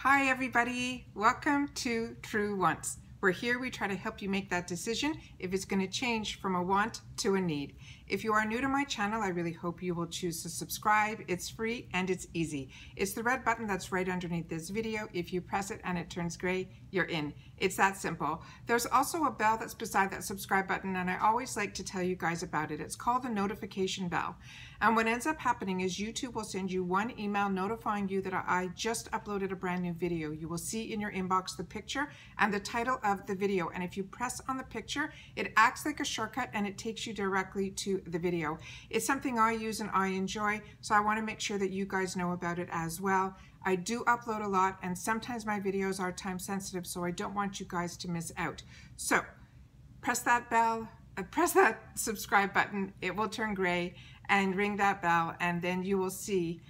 Hi everybody, welcome to True Wants. We're here, we try to help you make that decision if it's going to change from a want to a need. If you are new to my channel, I really hope you will choose to subscribe. It's free and it's easy. It's the red button that's right underneath this video. If you press it and it turns gray, you're in. It's that simple. There's also a bell that's beside that subscribe button, and I always like to tell you guys about it. It's called the notification bell. And what ends up happening is YouTube will send you one email notifying you that I just uploaded a brand new video. You will see in your inbox the picture and the title of the video. And if you press on the picture, it acts like a shortcut and it takes you directly to the video. It's something I use and I enjoy, so I want to make sure that you guys know about it as well. I do upload a lot, and sometimes my videos are time sensitive, so I don't want you guys to miss out. So press that bell, press that subscribe button, it will turn gray, and ring that bell, and then you will see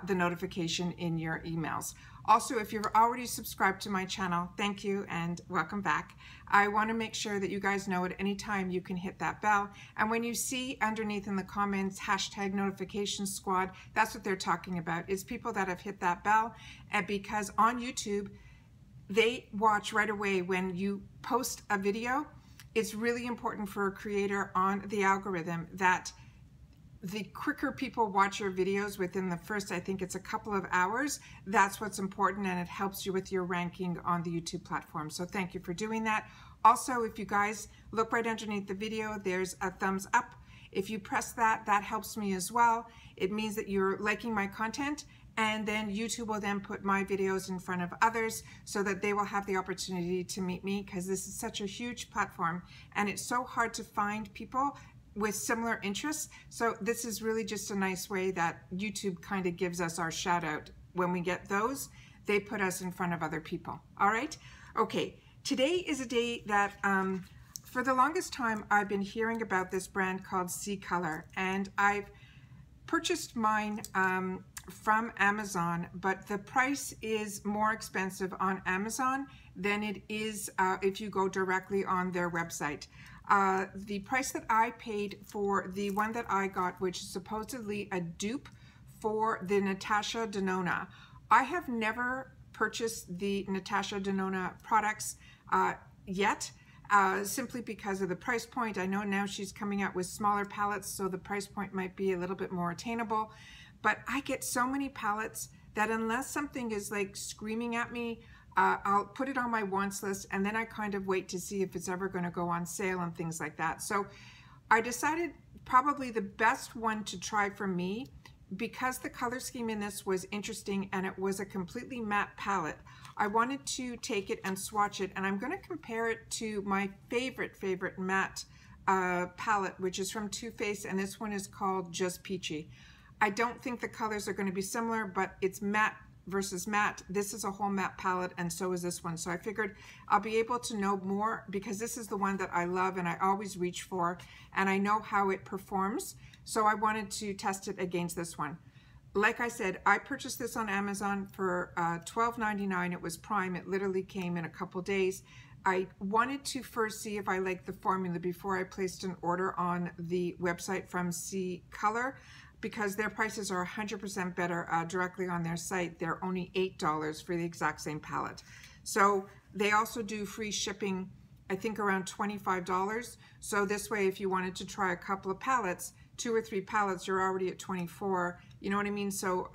the notification in your emails. Also, if you've already subscribed to my channel, thank you and welcome back. I want to make sure that you guys know at any time you can hit that bell. And when you see underneath in the comments, hashtag notification squad, that's what they're talking about. It's people that have hit that bell, and because on YouTube, they watch right away when you post a video. It's really important for a creator on the algorithm that the quicker people watch your videos within the first, I think it's a couple of hours, that's what's important, and it helps you with your ranking on the YouTube platform. So thank you for doing that. Also, if you guys look right underneath the video, there's a thumbs up. If you press that, that helps me as well. It means that you're liking my content, and then YouTube will then put my videos in front of others so that they will have the opportunity to meet me, because this is such a huge platform and it's so hard to find people with similar interests. So this is really just a nice way that YouTube kind of gives us our shout out. When we get those, they put us in front of other people. All right. Okay. Today is a day that for the longest time I've been hearing about this brand called CColor, and I've purchased mine from Amazon, but the price is more expensive on Amazon than it is if you go directly on their website. The price that I paid for the one that I got, which is supposedly a dupe for the Natasha Denona. I have never purchased the Natasha Denona products yet, simply because of the price point. I know now she's coming out with smaller palettes, so the price point might be a little bit more attainable. But I get so many palettes that unless something is like screaming at me, I'll put it on my wants list, and then I kind of wait to see if it's ever going to go on sale and things like that. So I decided probably the best one to try for me, because the color scheme in this was interesting and it was a completely matte palette, I wanted to take it and swatch it, and I'm going to compare it to my favorite matte palette, which is from Too Faced, and this one is called Just Peachy. I don't think the colors are going to be similar, but it's matte versus matte. This is a whole matte palette, and so is this one. So I figured I'll be able to know more, because this is the one that I love and I always reach for, and I know how it performs. So I wanted to test it against this one. Like I said, I purchased this on Amazon for $12.99. It was Prime. It literally came in a couple days. I wanted to first see if I liked the formula before I placed an order on the website from CColor, because their prices are 100% better directly on their site. They're only $8 for the exact same palette. So they also do free shipping, I think around $25. So this way, if you wanted to try a couple of palettes, 2 or 3 palettes, you're already at $24. You know what I mean? So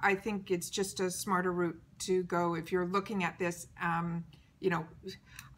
I think it's just a smarter route to go if you're looking at this. You know,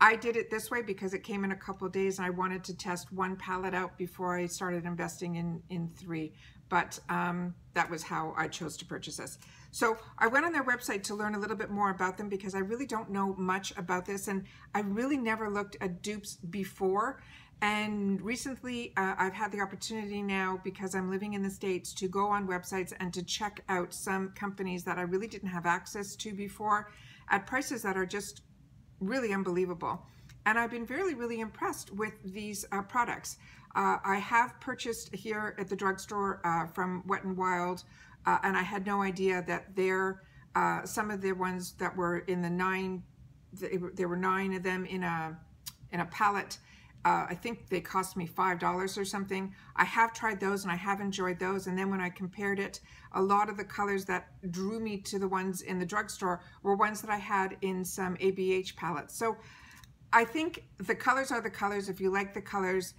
I did it this way because it came in a couple of days and I wanted to test one palette out before I started investing in 3. But that was how I chose to purchase this. So I went on their website to learn a little bit more about them, because I really don't know much about this, and I really never looked at dupes before. And recently I've had the opportunity now, because I'm living in the States, to go on websites and to check out some companies that I really didn't have access to before at prices that are just really unbelievable. And I've been really impressed with these products. I have purchased here at the drugstore from Wet n Wild, and I had no idea that they're some of the ones that were in the 9, there were 9 of them in a palette. I think they cost me $5 or something. I have tried those and I have enjoyed those. And then when I compared it, a lot of the colors that drew me to the ones in the drugstore were ones that I had in some ABH palettes. So I think the colors are the colors. If you like the colors,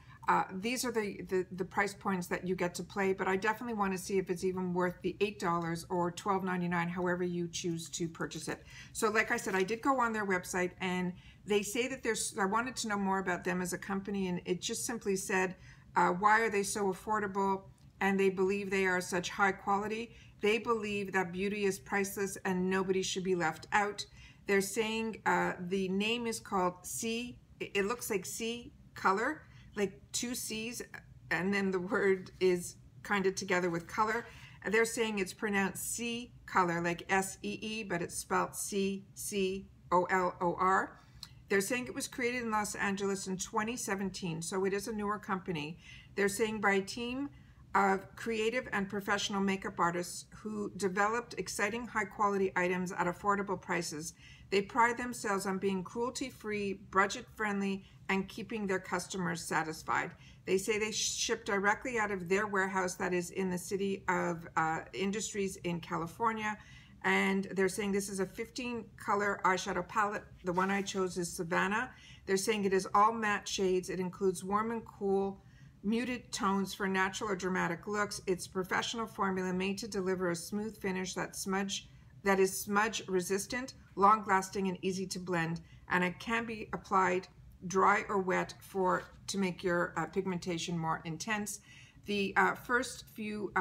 these are the price points that you get to play, but I definitely want to see if it's even worth the $8 or $12.99, however you choose to purchase it. So like I said, I did go on their website and they say that I wanted to know more about them as a company, and it just simply said, why are they so affordable? And they believe they are such high quality. They believe that beauty is priceless and nobody should be left out. They're saying the name is called it looks like CColor, like two C's, and then the word is kind of together with color. They're saying it's pronounced CColor, like S-E-E, but it's spelled C-C-O-L-O-R. They're saying it was created in Los Angeles in 2017, so it is a newer company. They're saying by a team of creative and professional makeup artists who developed exciting high-quality items at affordable prices. They pride themselves on being cruelty-free, budget-friendly, and keeping their customers satisfied. They say they ship directly out of their warehouse that is in the City of Industries in California. And they're saying this is a 15-color eyeshadow palette. The one I chose is Savanna. They're saying it is all matte shades. It includes warm and cool, muted tones for natural or dramatic looks. It's a professional formula made to deliver a smooth finish that is smudge resistant, long lasting, and easy to blend. And it can be applied dry or wet to make your pigmentation more intense. The first few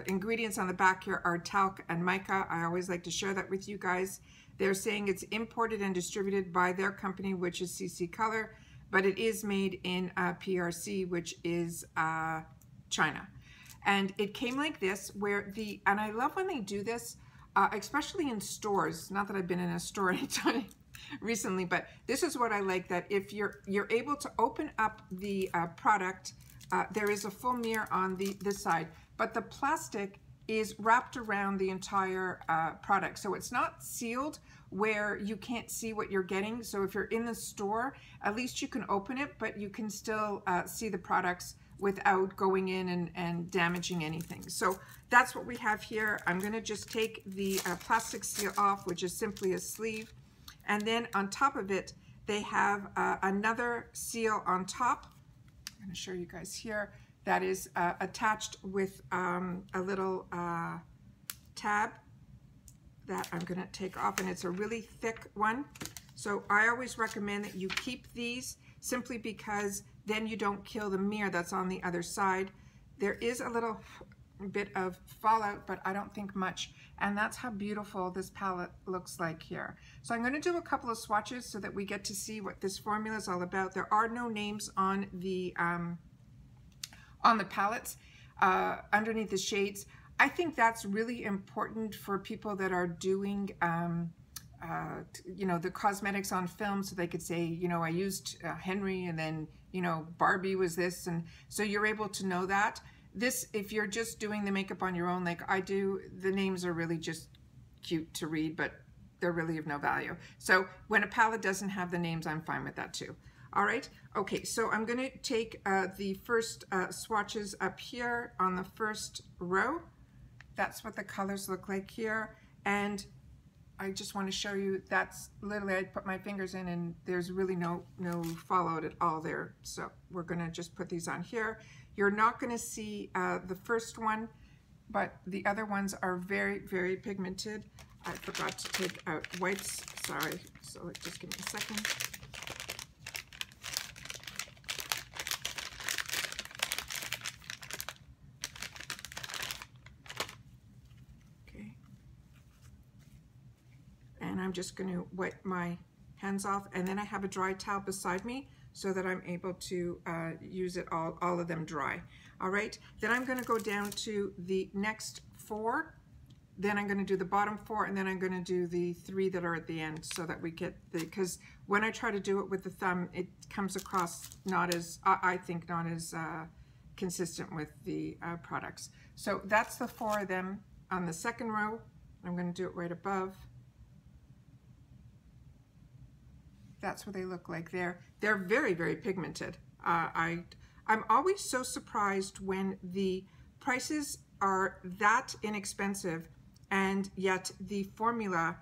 ingredients on the back here are talc and mica. I always like to share that with you guys. They're saying it's imported and distributed by their company, which is CColor, but it is made in PRC, which is China. And it came like this, and I love when they do this, especially in stores. Not that I've been in a store anytime recently, but this is what I like, that if you're able to open up the product, there is a full mirror on this side, but the plastic is wrapped around the entire product. So it's not sealed where you can't see what you're getting. So if you're in the store, at least you can open it, but you can still see the products without going in and damaging anything. So that's what we have here. I'm gonna just take the plastic seal off, which is simply a sleeve. And then on top of it, they have another seal on top. I'm gonna show you guys here. That is attached with a little tab that I'm gonna take off, and it's a really thick one. So I always recommend that you keep these simply because then you don't kill the mirror that's on the other side. There is a little bit of fallout, but I don't think much. And that's how beautiful this palette looks like here. So I'm gonna do a couple of swatches so that we get to see what this formula is all about. There are no names on the palettes underneath the shades. I think that's really important for people that are doing you know, the cosmetics on film, so they could say, you know, I used Henry, and then, you know, Barbie was this, and so you're able to know that. This, if you're just doing the makeup on your own like I do, the names are really just cute to read, but they're really of no value. So when a palette doesn't have the names, I'm fine with that too. All right, okay, so I'm gonna take the first swatches up here on the first row. That's what the colors look like here. And I just want to show you, that's literally, I put my fingers in and there's really no fallout at all there. So we're gonna just put these on here. You're not gonna see the first one, but the other ones are very, very pigmented. I forgot to take out wipes, sorry. So just give me a second. And I'm just going to wipe my hands off, and then I have a dry towel beside me so that I'm able to use it all of them dry. All right, then I'm going to go down to the next 4, then I'm going to do the bottom 4, and then I'm going to do the 3 that are at the end, so that we get because when I try to do it with the thumb, it comes across not as, I think, not as consistent with the products. So that's the 4 of them on the second row. I'm going to do it right above. that's what they look like. They're very, very pigmented. I'm always so surprised when the prices are that inexpensive and yet the formula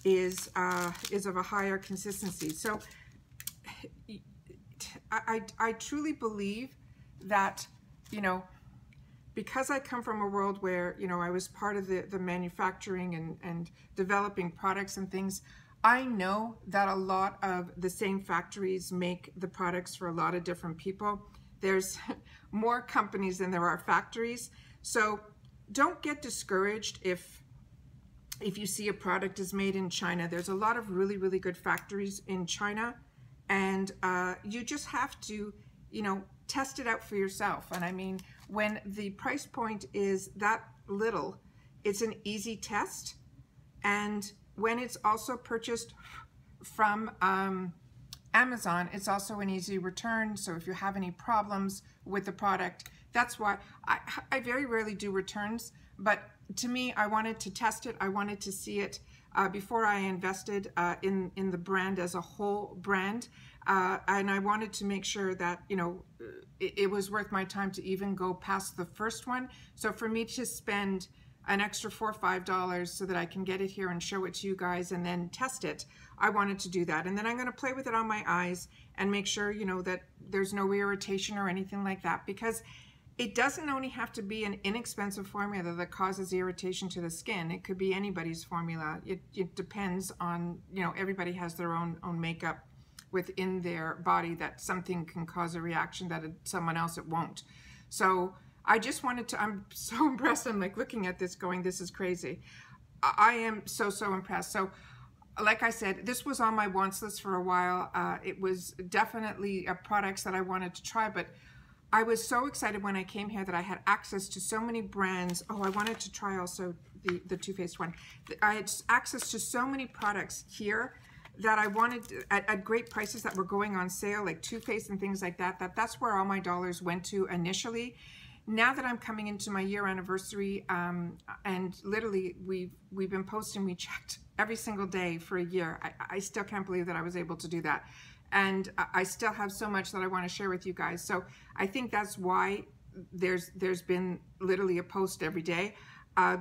is of a higher consistency. So I truly believe that, you know, because I come from a world where, you know, I was part of the manufacturing and developing products and things, I know that a lot of the same factories make the products for a lot of different people. There's more companies than there are factories. So don't get discouraged if you see a product is made in China. There's a lot of really, really good factories in China, and you just have to, you know, test it out for yourself. And I mean, when the price point is that little, it's an easy test. And when it's also purchased from Amazon, it's also an easy return. So if you have any problems with the product, that's why I very rarely do returns. But to me, I wanted to test it. I wanted to see it before I invested in the brand as a whole brand. And I wanted to make sure that, you know, it was worth my time to even go past the first one. So for me to spend an extra $4 or $5 so that I can get it here and show it to you guys and then test it, I wanted to do that. And then I'm going to play with it on my eyes and make sure, you know, that there's no irritation or anything like that, because it doesn't only have to be an inexpensive formula that causes irritation to the skin. It could be anybody's formula. It depends on, you know, everybody has their own makeup within their body that something can cause a reaction that someone else it won't. So I just wanted to, I'm so impressed. I'm like looking at this going, this is crazy. I am so impressed. So like I said, this was on my wants list for a while. It was definitely products that I wanted to try, but I was so excited when I came here that I had access to so many brands. Oh, I wanted to try also the Too Faced one. I had access to so many products here that I wanted at great prices that were going on sale, like Too Faced and things like that. That's where all my dollars went to initially. Now that I'm coming into my year anniversary, and literally we've been posting, we checked every single day for a year. I still can't believe that I was able to do that. And I still have so much that I want to share with you guys. So I think that's why there's been literally a post every day,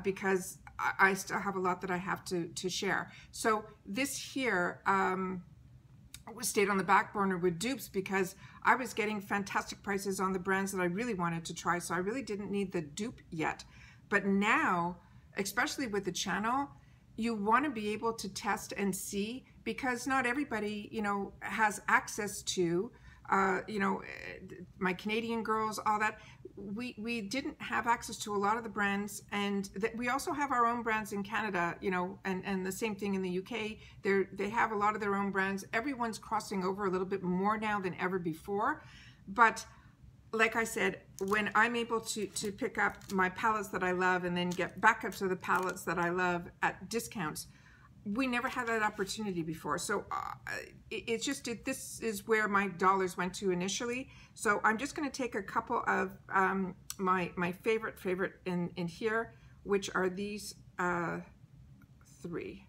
because I still have a lot that I have to share. So this here stayed on the back burner with Dupes because I was getting fantastic prices on the brands that I really wanted to try. So I really didn't need the dupe yet. But now, especially with the channel, you want to be able to test and see, because not everybody, you know, has access to, you know, my Canadian girls, all that. We didn't have access to a lot of the brands, and we also have our own brands in Canada, you know, and the same thing in the UK. They have a lot of their own brands. Everyone's crossing over a little bit more now than ever before. But like I said, when I'm able to pick up my palettes that I love and then get backups of the palettes that I love at discounts, we never had that opportunity before. So it's just, this is where my dollars went to initially. So I'm just going to take a couple of my favorite in here, which are these three,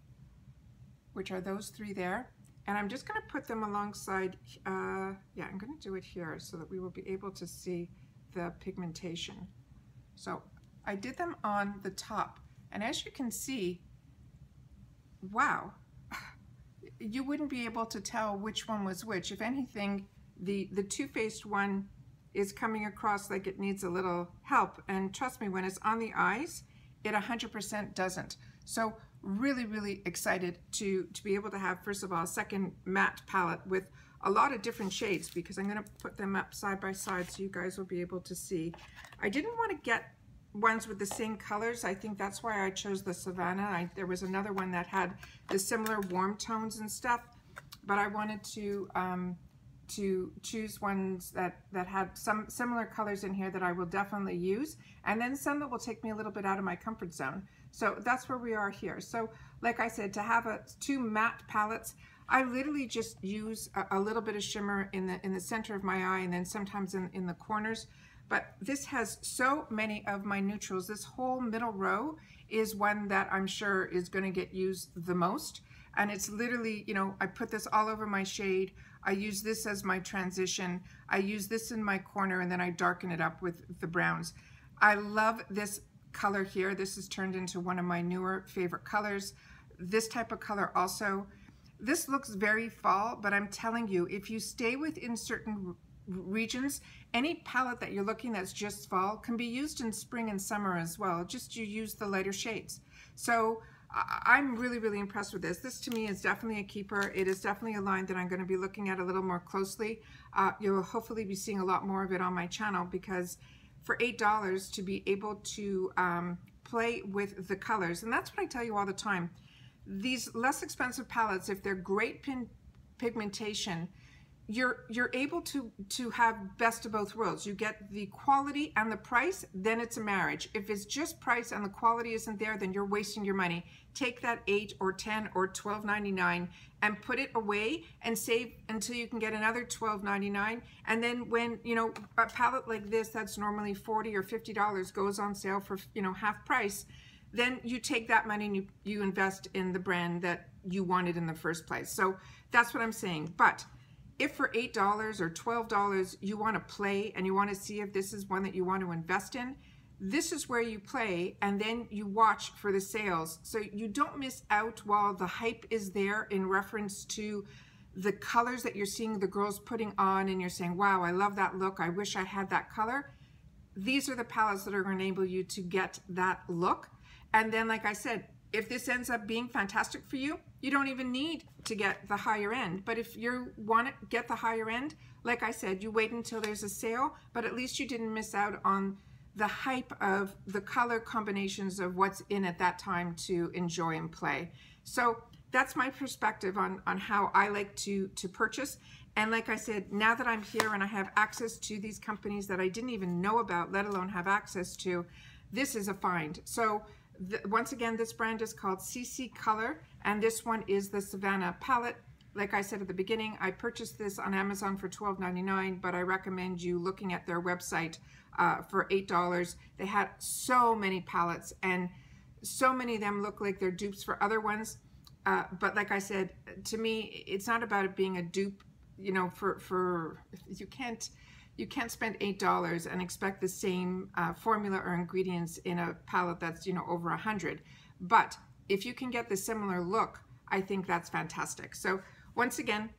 which are those three there. And I'm just going to put them alongside, yeah, I'm going to do it here so that we will be able to see the pigmentation. So I did them on the top, and as you can see, wow, you wouldn't be able to tell which one was which. If anything, the Too Faced one is coming across like it needs a little help. And trust me, when it's on the eyes, it 100% doesn't. So really excited to be able to have, first of all, a second matte palette with a lot of different shades, because I'm going to put them up side by side so you guys will be able to see. I didn't want to get ones with the same colors. I think that's why I chose the Savanna. There was another one that had the similar warm tones and stuff, but I wanted to choose ones that had some similar colors in here that I will definitely use, and then some that will take me a little bit out of my comfort zone. So that's where we are here. So like I said, to have two matte palettes, I literally just use a little bit of shimmer in the center of my eye, and then sometimes in the corners. But this has so many of my neutrals. This whole middle row is one that I'm sure is going to get used the most. And it's literally, you know, I put this all over my shade. I use this as my transition. I use this in my corner, and then I darken it up with the browns. I love this color here. This is turned into one of my newer favorite colors. This type of color also. This looks very fall, but I'm telling you, if you stay within certain regions, any palette that you're looking that's just fall can be used in spring and summer as well. Just you use the lighter shades. So I'm really, really impressed with this. This to me is definitely a keeper. It is definitely a line that I'm going to be looking at a little more closely. You'll hopefully be seeing a lot more of it on my channel, because for $8 to be able to play with the colors, and that's what I tell you all the time. These less expensive palettes, if they're great pigmentation, you're able to have best of both worlds. You get the quality and the price, then it's a marriage. If it's just price and the quality isn't there, then you're wasting your money. Take that $8 or $10 or $12.99 and put it away and save until you can get another $12.99. And then when, you know, a palette like this that's normally $40 or $50 goes on sale for, you know, half price, then you take that money and you invest in the brand that you wanted in the first place. So that's what I'm saying. But if for $8 or $12 you want to play and you want to see if this is one that you want to invest in, this is where you play, and then you watch for the sales. So you don't miss out while the hype is there in reference to the colors that you're seeing the girls putting on, and you're saying, wow, I love that look. I wish I had that color. These are the palettes that are going to enable you to get that look. And then, like I said, if this ends up being fantastic for you, you don't even need to get the higher end. But if you want to get the higher end, like I said, you wait until there's a sale, but at least you didn't miss out on the hype of the color combinations of what's in at that time to enjoy and play. So that's my perspective on how I like to purchase. And like I said, now that I'm here and I have access to these companies that I didn't even know about, let alone have access to, this is a find. So once again, this brand is called CColor, and this one is the Savanna palette. Like I said at the beginning, I purchased this on Amazon for $12.99, but I recommend you looking at their website for $8. They had so many palettes, and so many of them look like they're dupes for other ones. But like I said, to me, it's not about it being a dupe. You know, you can't spend $8 and expect the same formula or ingredients in a palette that's, you know, over 100. But if you can get the similar look, I think that's fantastic. So once again,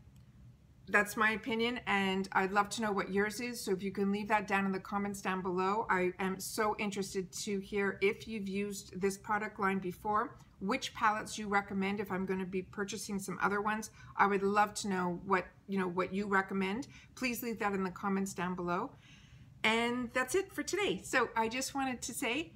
that's my opinion, and I'd love to know what yours is. So if you can leave that down in the comments down below. I am so interested to hear if you've used this product line before, which palettes you recommend. If I'm going to be purchasing some other ones, I would love to know what you recommend. Please leave that in the comments down below. And that's it for today. So I just wanted to say,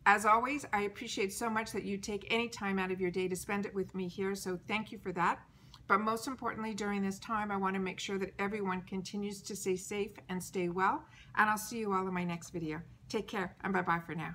as always, I appreciate so much that you take any time out of your day to spend it with me here. So thank you for that. But most importantly, during this time, I want to make sure that everyone continues to stay safe and stay well. And I'll see you all in my next video. Take care, and bye-bye for now.